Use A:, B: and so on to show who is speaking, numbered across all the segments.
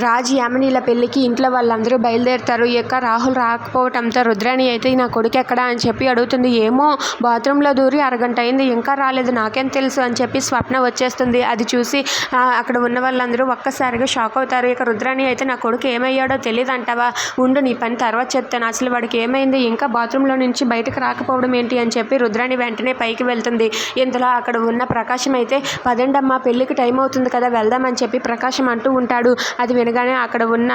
A: రాజ్ యామినీల పెళ్ళికి ఇంట్లో వాళ్ళందరూ బయలుదేరుతారు. ఇక రాహుల్ రాకపోవటంతో రుద్రాణి అయితే నా కొడుకు ఎక్కడా అని చెప్పి అడుగుతుంది. ఏమో బాత్రూంలో దూరి అరగంట అయింది ఇంకా రాలేదు, నాకేం తెలుసు అని చెప్పి స్వప్న వచ్చేస్తుంది. అది చూసి అక్కడ ఉన్న వాళ్ళందరూ ఒక్కసారిగా షాక్ అవుతారు. ఇక రుద్రాణి అయితే నా కొడుకు ఏమయ్యాడో తెలియదు అంటావా, ఉండు నీ పని తర్వాత చెప్తాను, అసలు వాడికి ఏమైంది, ఇంకా బాత్రూంలో నుంచి బయటకు రాకపోవడం ఏంటి అని చెప్పి రుద్రాణి వెంటనే పైకి వెళ్తుంది. ఇంతలో అక్కడ ఉన్న ప్రకాశం అయితే పదండమ్మా పెళ్ళికి టైం అవుతుంది కదా వెళ్దామని చెప్పి ప్రకాశం అంటూ ఉంటాడు. అది వినగానే అక్కడ ఉన్న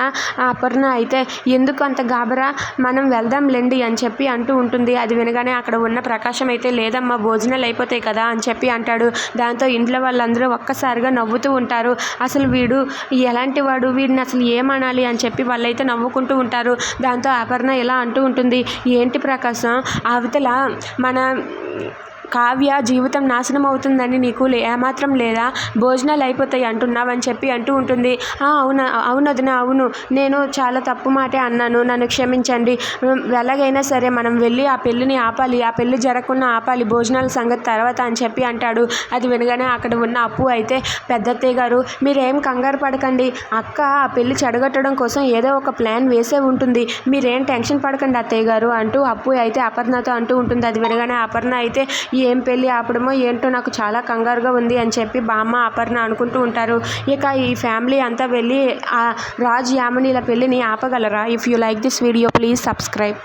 A: అపర్ణ అయితే ఎందుకు అంత గాబరా, మనం వెళ్దాంలేండి అని చెప్పి అంటూ ఉంటుంది. అది వినగానే అక్కడ ఉన్న ప్రకాశం అయితే లేదమ్మా భోజనాలు అయిపోతాయి కదా అని చెప్పి అంటాడు. దాంతో ఇంట్లో వాళ్ళందరూ ఒక్కసారిగా నవ్వుతూ ఉంటారు. అసలు వీడు ఎలాంటి వాడు, వీడిని అసలు ఏమనాలి అని చెప్పి వాళ్ళైతే నవ్వుకుంటూ ఉంటారు. దాంతో అపర్ణ ఇలా అంటూ ఉంటుంది, ఏంటి ప్రకాశం అవతల మన కావ్య జీవితం నాశనం అవుతుందని నీకు ఏమాత్రం లేదా, భోజనాలు అయిపోతాయి అంటున్నావని చెప్పి అంటూ ఉంటుంది. అవును వదిన, అవును నేను చాలా తప్పు మాటే అన్నాను, నన్ను క్షమించండి, ఎలాగైనా సరే మనం వెళ్ళి ఆ పెళ్ళిని ఆపాలి, ఆ పెళ్ళి జరగకుండా ఆపాలి, భోజనాల సంగతి తర్వాత అని చెప్పి అంటాడు. అది వినగానే అక్కడ ఉన్న అప్పు అయితే పెద్దత్తయ్య గారు మీరేం కంగారు పడకండి, అక్క ఆ పెళ్ళి చెడగొట్టడం కోసం ఏదో ఒక ప్లాన్ వేసే ఉంటుంది, మీరేం టెన్షన్ పడకండి అత్తయ్య గారు అంటూ అప్పు అయితే అపర్ణతో అంటూ ఉంటుంది. అది వినగానే అపర్ణ అయితే ఏం పెళ్ళి ఆపడమో ఏంటో నాకు చాలా కంగారుగా ఉంది అని చెప్పి బామ్మ అపర్ణ అనుకుంటూ ఉంటారు. ఇక ఈ ఫ్యామిలీ అంతా వెళ్ళి ఆ రాజ్ యామినీల పెళ్ళిని ఆపగలరా? If you like this video please subscribe.